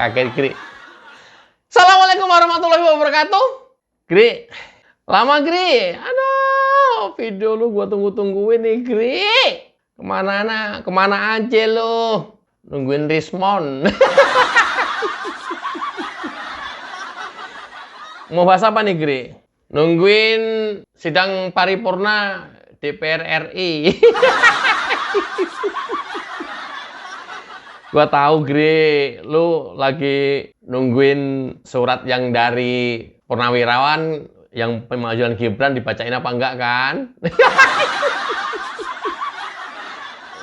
Kaget, Gri. Assalamualaikum warahmatullahi wabarakatuh. Gri, lama, Gri. Aduh, video lu gua tunggu-tungguin nih, Gri. Kemana aja lu? Nungguin Rismon. Mau bahas apa nih, Gri? Nungguin sidang paripurna DPR RI. Gua tahu, Gri, lu lagi nungguin surat yang dari Purnawirawan yang pemajuan Gibran dibacain apa enggak kan?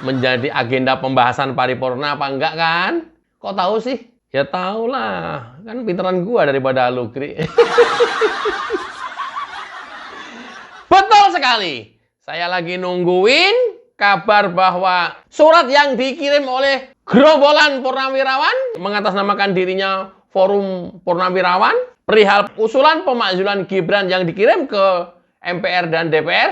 Menjadi agenda pembahasan paripurna apa enggak kan? Kok tahu sih? Ya tahu lah, kan pinteran gua daripada lu, Gri. Betul sekali. Saya lagi nungguin kabar bahwa surat yang dikirim oleh gerombolan Purnawirawan mengatasnamakan dirinya Forum Purnawirawan perihal usulan pemakzulan Gibran yang dikirim ke MPR dan DPR.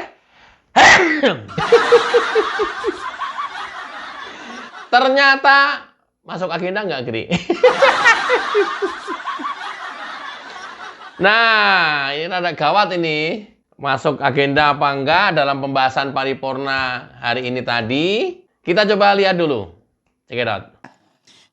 Ternyata masuk agenda nggak, Gri? Nah, ini rada gawat ini. Masuk agenda apa enggak dalam pembahasan paripurna hari ini tadi? Kita coba lihat dulu. Check it out.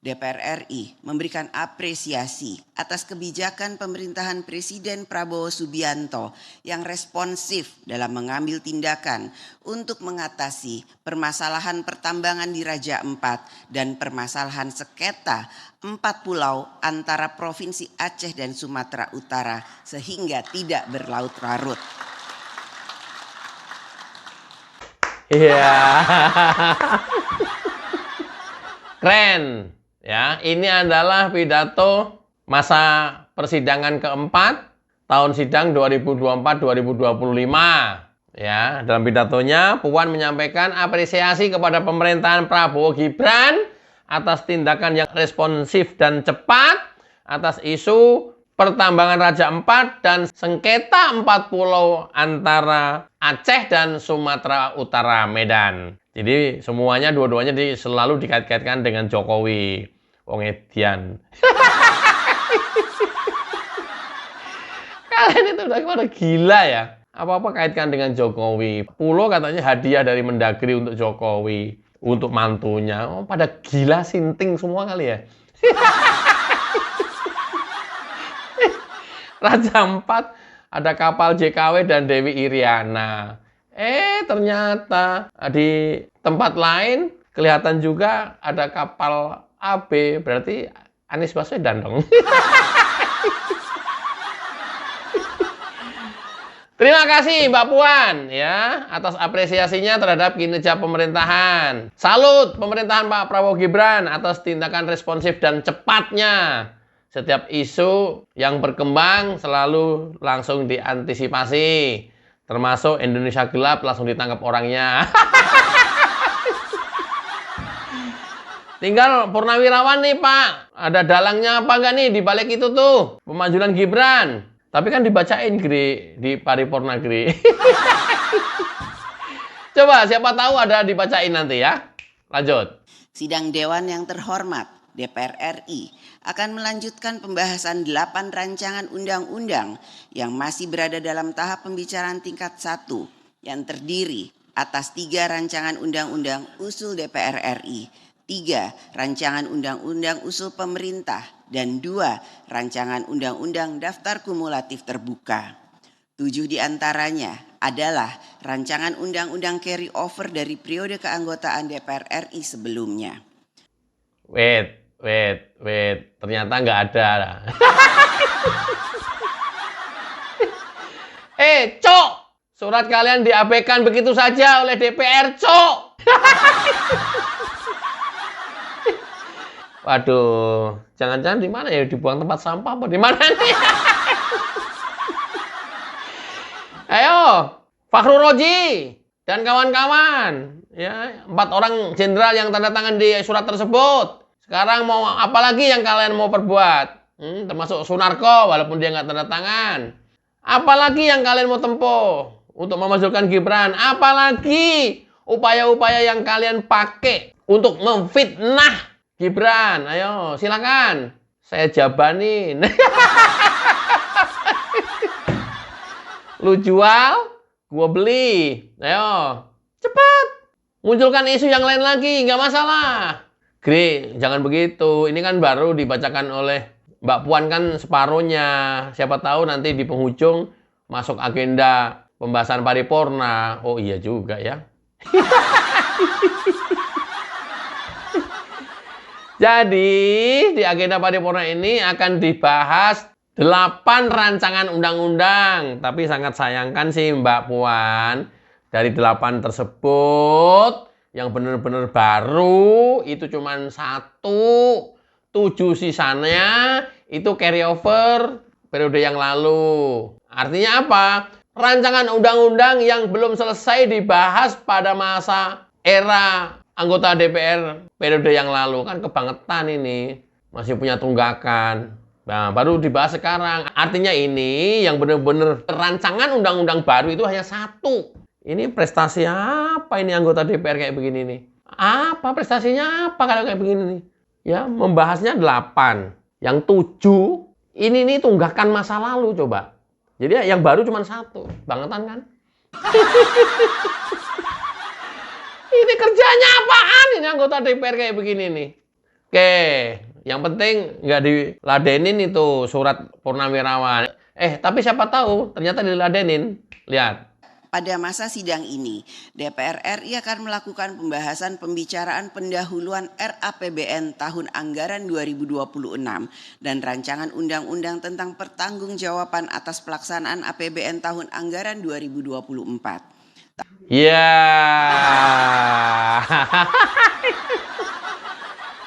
DPR RI memberikan apresiasi atas kebijakan pemerintahan Presiden Prabowo Subianto yang responsif dalam mengambil tindakan untuk mengatasi permasalahan pertambangan di Raja Ampat dan permasalahan sengketa 4 pulau antara Provinsi Aceh dan Sumatera Utara sehingga tidak berlarut-larut. Iya. Keren. Ya, ini adalah pidato masa persidangan keempat tahun sidang 2024-2025. Ya, dalam pidatonya Puan menyampaikan apresiasi kepada pemerintahan Prabowo Gibran atas tindakan yang responsif dan cepat atas isu pertambangan Raja Ampat dan sengketa 4 pulau antara Aceh dan Sumatera Utara Medan. Jadi semuanya dua-duanya selalu dikait-kaitkan dengan Jokowi. Wong edian. Kalian itu udah pada gila ya. Apa-apa kaitkan dengan Jokowi. Pulau katanya hadiah dari Mendagri untuk Jokowi. Untuk mantunya. Oh, pada gila sinting semua kali ya. Raja Ampat ada kapal JKW dan Dewi Iriana. Ternyata di tempat lain kelihatan juga ada kapal AB, berarti Anies Baswedan dong. Terima kasih Mbak Puan ya atas apresiasinya terhadap kinerja pemerintahan. Salut pemerintahan Pak Prabowo Gibran atas tindakan responsif dan cepatnya. Setiap isu yang berkembang selalu langsung diantisipasi. Termasuk Indonesia gelap langsung ditangkap orangnya. Tinggal Purnawirawan nih, Pak. Ada dalangnya apa enggak nih di balik itu tuh? Pemajulan Gibran. Tapi kan dibacain, Gri, di paripurna, Gri. Coba, siapa tahu ada dibacain nanti ya. Lanjut. Sidang Dewan yang terhormat DPR RI akan melanjutkan pembahasan 8 rancangan undang-undang yang masih berada dalam tahap pembicaraan tingkat 1 yang terdiri atas 3 rancangan undang-undang usul DPR RI, 3 rancangan undang-undang usul pemerintah, dan 2 rancangan undang-undang daftar kumulatif terbuka. 7 diantaranya adalah rancangan undang-undang carry over dari periode keanggotaan DPR RI sebelumnya. Wait. Ternyata nggak ada. Cok! Surat kalian diabaikan begitu saja oleh DPR, Cok! Waduh, jangan-jangan di mana ya? Dibuang tempat sampah apa di mana nih? Ayo, Fakhrul Roji dan kawan-kawan, ya, 4 orang jenderal yang tanda tangan di surat tersebut. Sekarang mau apa lagi yang kalian mau perbuat? Termasuk Sunarko walaupun dia nggak tanda tangan. Apalagi yang kalian mau tempuh untuk memajukan Gibran? Apalagi upaya-upaya yang kalian pakai untuk memfitnah Gibran? Ayo, silakan. saya jabanin. Lu jual, gua beli. Ayo, cepat. Munculkan isu yang lain lagi, nggak masalah. Gri, jangan begitu. Ini kan baru dibacakan oleh Mbak Puan kan separuhnya. Siapa tahu nanti di penghujung masuk agenda pembahasan paripurna. Oh iya juga ya. Jadi, di agenda paripurna ini akan dibahas 8 rancangan undang-undang. Tapi sangat sayangkan sih Mbak Puan, dari 8 tersebut, yang benar-benar baru itu cuma 1. 7 sisanya itu carryover periode yang lalu. Artinya apa? Rancangan undang-undang yang belum selesai dibahas pada masa era anggota DPR periode yang lalu. Kan kebangetan ini. Masih punya tunggakan. Nah, baru dibahas sekarang. Artinya ini yang benar-benar rancangan undang-undang baru itu hanya 1. Ini prestasi apa ini anggota DPR kayak begini nih? Apa prestasinya apa kalau kayak begini nih? Ya, membahasnya 8. Yang 7, ini nih tunggakan masa lalu coba. Jadi yang baru cuma 1. Bangetan kan? Ini kerjanya apaan ini anggota DPR kayak begini nih? Oke, yang penting nggak diladenin itu surat Purnawirawan. Tapi siapa tahu ternyata diladenin. Lihat. Pada masa sidang ini, DPR RI akan melakukan pembahasan pembicaraan pendahuluan RAPBN tahun anggaran 2026 dan rancangan undang-undang tentang pertanggungjawaban atas pelaksanaan APBN tahun anggaran 2024. Ya.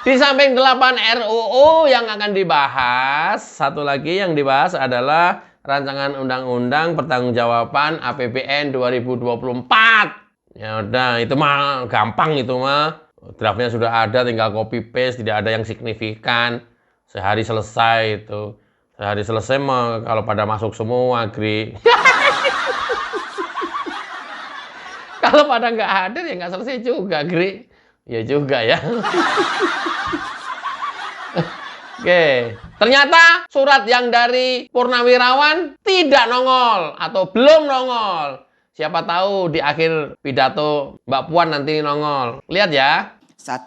Di samping 8 RUU yang akan dibahas, satu lagi yang dibahas adalah rancangan undang-undang pertanggungjawaban APBN 2024. Ya udah, itu mah gampang itu mah. Draftnya sudah ada, tinggal copy paste, tidak ada yang signifikan. Sehari selesai itu. Sehari selesai mah kalau pada masuk semua, Gri. Kalau pada nggak hadir ya nggak selesai juga, Gri. Ya juga ya. Oke, ternyata surat yang dari Purnawirawan tidak nongol atau belum nongol. Siapa tahu di akhir pidato Mbak Puan nanti nongol. Lihat ya. 1.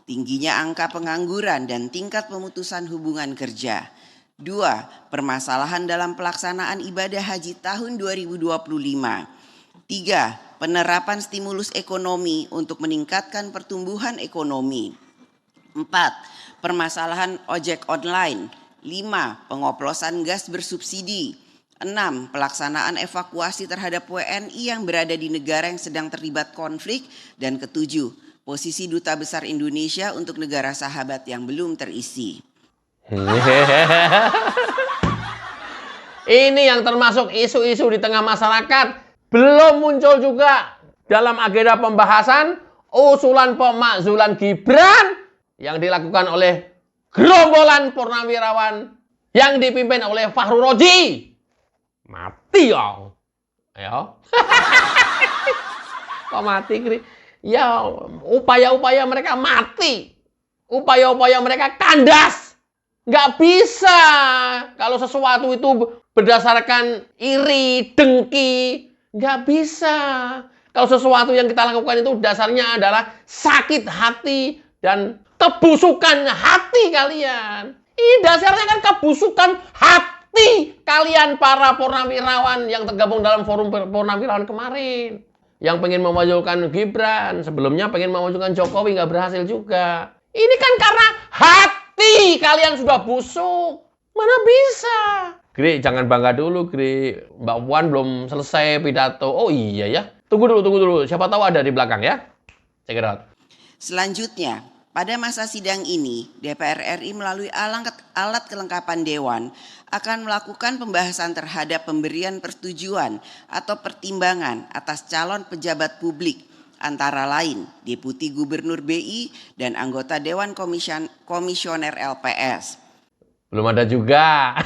Tingginya angka pengangguran dan tingkat pemutusan hubungan kerja. 2. Permasalahan dalam pelaksanaan ibadah haji tahun 2025. 3. Penerapan stimulus ekonomi untuk meningkatkan pertumbuhan ekonomi. 4. Permasalahan ojek online. 5. Pengoplosan gas bersubsidi. 6. Pelaksanaan evakuasi terhadap WNI yang berada di negara yang sedang terlibat konflik. Dan ke-7, posisi Duta Besar Indonesia untuk negara sahabat yang belum terisi. Ini yang termasuk isu-isu di tengah masyarakat. Belum muncul juga dalam agenda pembahasan usulan pemakzulan Gibran yang dilakukan oleh gerombolan Purnawirawan yang dipimpin oleh Fahru Roji. Mati ya. Ayo. Kok mati, Gri? Ya, upaya-upaya mereka mati. Upaya-upaya mereka kandas. Nggak bisa. Kalau sesuatu itu berdasarkan iri, dengki, nggak bisa. Kalau sesuatu yang kita lakukan itu dasarnya adalah sakit hati dan kebusukan hati kalian. Ini dasarnya kan kebusukan hati kalian para Purnawirawan yang tergabung dalam forum Purnawirawan kemarin. Yang pengen memajukan Gibran, sebelumnya pengen memajukan Jokowi, nggak berhasil juga. Ini kan karena hati kalian sudah busuk. Mana bisa? Gri, jangan bangga dulu, Gri. Mbak Puan belum selesai pidato. Oh iya ya. Tunggu dulu. Siapa tahu ada di belakang ya. Check it out. Selanjutnya, pada masa sidang ini, DPR RI melalui alat kelengkapan Dewan akan melakukan pembahasan terhadap pemberian persetujuan atau pertimbangan atas calon pejabat publik, antara lain Deputi Gubernur BI dan anggota Dewan Komisioner LPS. Belum ada juga.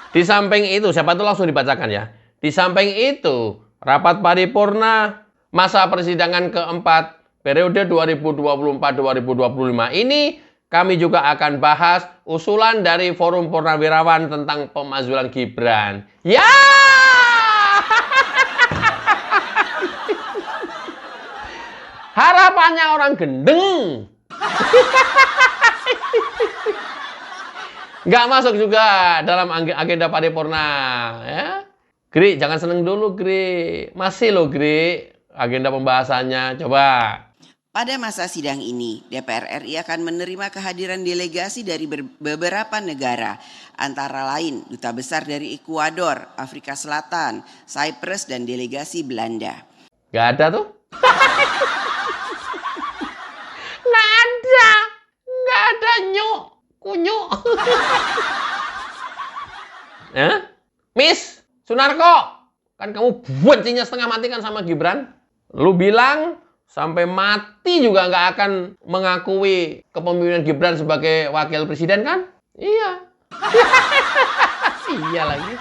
Di samping itu, siapa itu langsung dibacakan ya. Di samping itu, rapat paripurna masa persidangan keempat periode 2024-2025 ini kami juga akan bahas usulan dari Forum Purnawirawan tentang pemazulan Gibran. Ya! Harapannya orang gendeng. Nggak masuk juga dalam agenda paripurna. Ya. Gri, jangan seneng dulu, Gri. Masih loh, Gri, agenda pembahasannya. Coba. Pada masa sidang ini, DPR RI akan menerima kehadiran delegasi dari beberapa negara, antara lain Duta Besar dari Ekuador, Afrika Selatan, Cyprus, dan delegasi Belanda. Nggak ada tuh? Nggak ada. Nggak ada nyuk. Kunyuk. Ya? Miss Sunarko, kan kamu bencinya setengah mati kan sama Gibran? Lu bilang sampai mati juga nggak akan mengakui kepemimpinan Gibran sebagai wakil presiden kan? Iya. Iya lagi.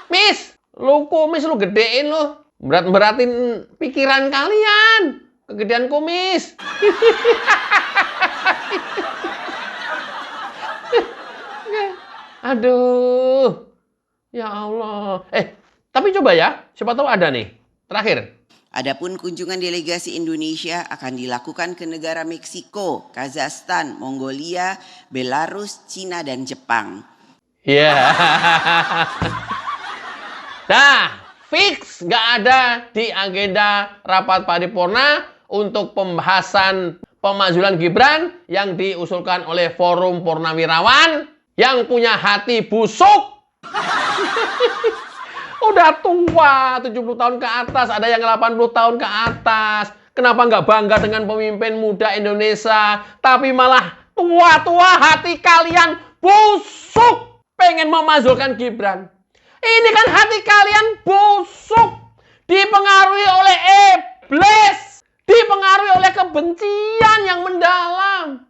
Miss, lu kumis lu gedein lu. Berat-beratin pikiran kalian. Kegedean kumis. Aduh. Ya Allah. Tapi coba ya, siapa tahu ada nih. Terakhir. Adapun kunjungan delegasi Indonesia akan dilakukan ke negara Meksiko, Kazakhstan, Mongolia, Belarus, Cina, dan Jepang. Ya. Nah, fix nggak ada di agenda rapat paripurna untuk pembahasan pemazulan Gibran yang diusulkan oleh Forum Purnawirawan yang punya hati busuk. Udah tua, 70 tahun ke atas, ada yang 80 tahun ke atas. Kenapa nggak bangga dengan pemimpin muda Indonesia, tapi malah tua-tua hati kalian busuk pengen memazulkan Gibran. Ini kan hati kalian busuk, dipengaruhi oleh iblis, dipengaruhi oleh kebencian yang mendalam.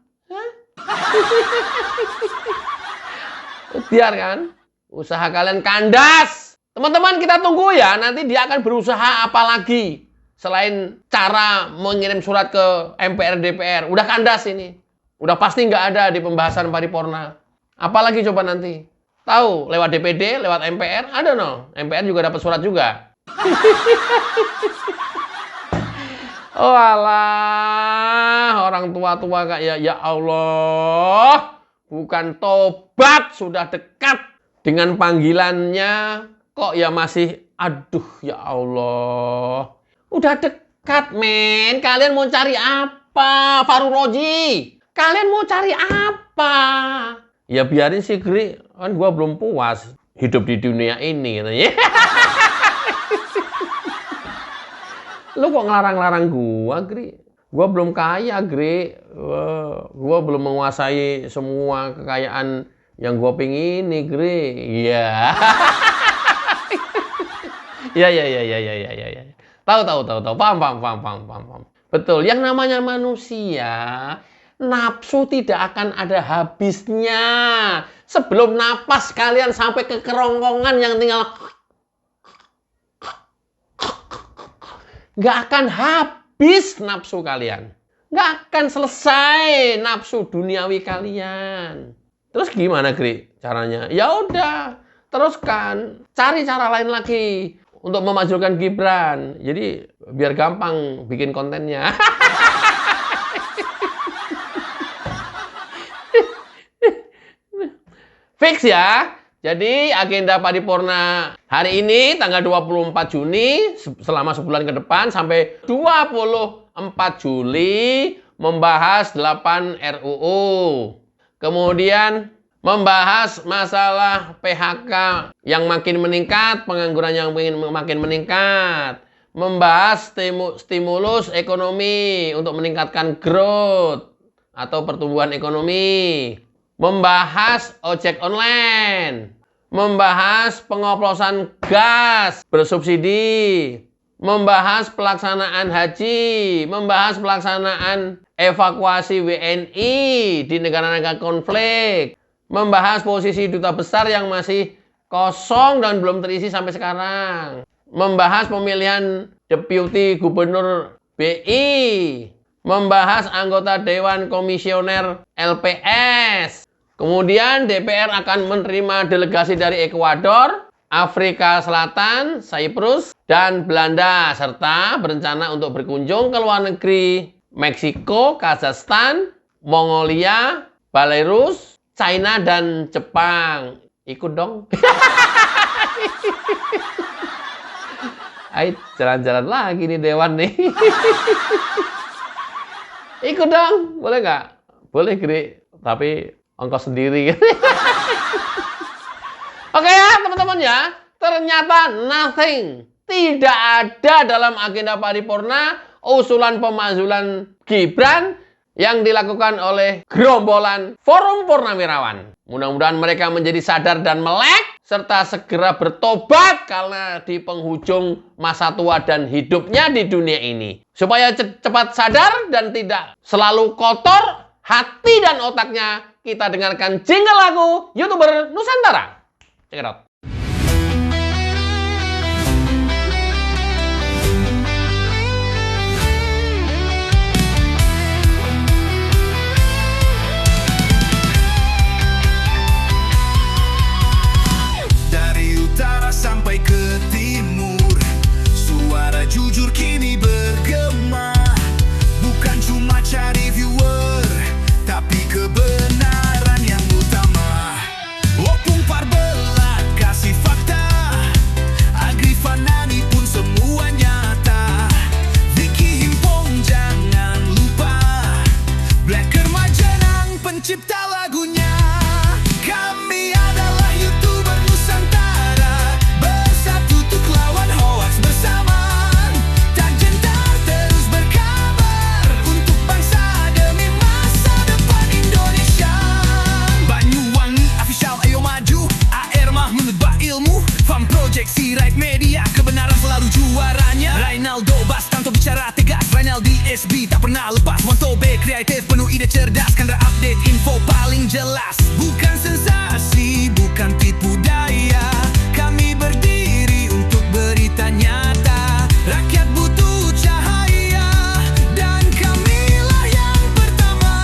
Biar kan, usaha kalian kandas. Teman-teman, kita tunggu ya, nanti dia akan berusaha apa lagi selain cara mengirim surat ke MPR DPR. Udah kandas ini. Udah pasti nggak ada di pembahasan paripurna. Apalagi coba nanti. Tahu, lewat DPD, lewat MPR, ada no. MPR juga dapat surat juga. Oh alah, orang tua-tua kayak ya Allah. Bukan tobat, sudah dekat dengan panggilannya. Kok ya masih, aduh ya Allah. Udah dekat men, kalian mau cari apa? Faru Roji, kalian mau cari apa? Ya biarin sih Gri, kan gua belum puas hidup di dunia ini katanya. Lu kok ngelarang-larang gua Gri? Gua belum kaya Gri. Gua belum menguasai semua kekayaan yang gua pingin nih Gri. Iya. Ya. Tahu. Paham. Betul, yang namanya manusia, nafsu tidak akan ada habisnya. Sebelum napas kalian sampai ke kerongkongan yang tinggal nggak akan habis nafsu kalian. Nggak akan selesai nafsu duniawi kalian. Terus gimana, Gri? Caranya? Ya udah, teruskan. Cari cara lain lagi untuk memajulkan Gibran. Jadi biar gampang bikin kontennya. Fix ya. Jadi agenda paripurna hari ini tanggal 24 Juni selama sebulan ke depan sampai 24 Juli membahas 8 RUU. Kemudian membahas masalah PHK yang makin meningkat, pengangguran yang makin meningkat. Membahas stimulus ekonomi untuk meningkatkan growth atau pertumbuhan ekonomi. Membahas ojek online, membahas pengoplosan gas bersubsidi, membahas pelaksanaan haji, membahas pelaksanaan evakuasi WNI di negara-negara konflik, membahas posisi duta besar yang masih kosong dan belum terisi sampai sekarang, membahas pemilihan deputi gubernur BI, membahas anggota Dewan Komisioner LPS. Kemudian DPR akan menerima delegasi dari Ekuador, Afrika Selatan, Cyprus, dan Belanda, serta berencana untuk berkunjung ke luar negeri Meksiko, Kazakhstan, Mongolia, Belarus, China, dan Jepang. Ikut dong. Ayo jalan-jalan lagi nih Dewan nih. Ikut dong, boleh nggak? Boleh, Gri. Tapi ongkos sendiri. Oke ya, teman-teman ya. Ternyata nothing. Tidak ada dalam agenda paripurna usulan pemakzulan Gibran yang dilakukan oleh gerombolan Forum Purnawirawan. Mudah-mudahan mereka menjadi sadar dan melek, serta segera bertobat karena di penghujung masa tua dan hidupnya di dunia ini. Supaya cepat sadar dan tidak selalu kotor hati dan otaknya, kita dengarkan jingle lagu YouTuber Nusantara. Check it out. Sampai ke timur, suara jujur kini bergema. Bukan cuma cari viewer, tapi kebenaran yang utama. Opung Parbelat kasih fakta, Agrifanani pun semua nyata. Vicky Himpong jangan lupa, Blacker Majenang pencipta lagunya. Kami adalah YouTuber Nusantara, bersatu untuk lawan hoax bersamaan. Tak gentar terus berkabar untuk bangsa demi masa depan Indonesia. Banyuwangi official ayo maju, AR Mahmud bah ilmu, Fam Project Sirait Media, kebenaran selalu juaranya. Rainaldo Bastanto bicara tegas, Rainaldi SB tak pernah lepas. Wanto B kreatif penuh ide cerdas, Kendra update info paling jelas. Bukan sensasi, bukan tipu daya, kami berdiri untuk berita nyata. Rakyat butuh cahaya, dan kamilah yang pertama.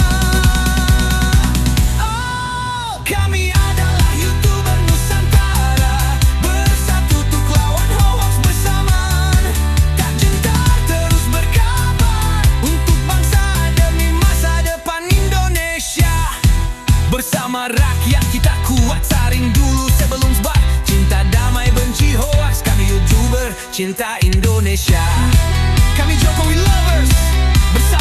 Oh, kami adalah YouTuber Nusantara, bersatu untuk lawan hoax bersamaan. Tak gentar terus berkabar untuk bangsa demi masa depan Indonesia. Bersama rakyat kita kuat, saring dulu sebelum sebar. Cinta damai benci hoax, kami YouTuber cinta Indonesia. Kami Jokowi lovers, bersama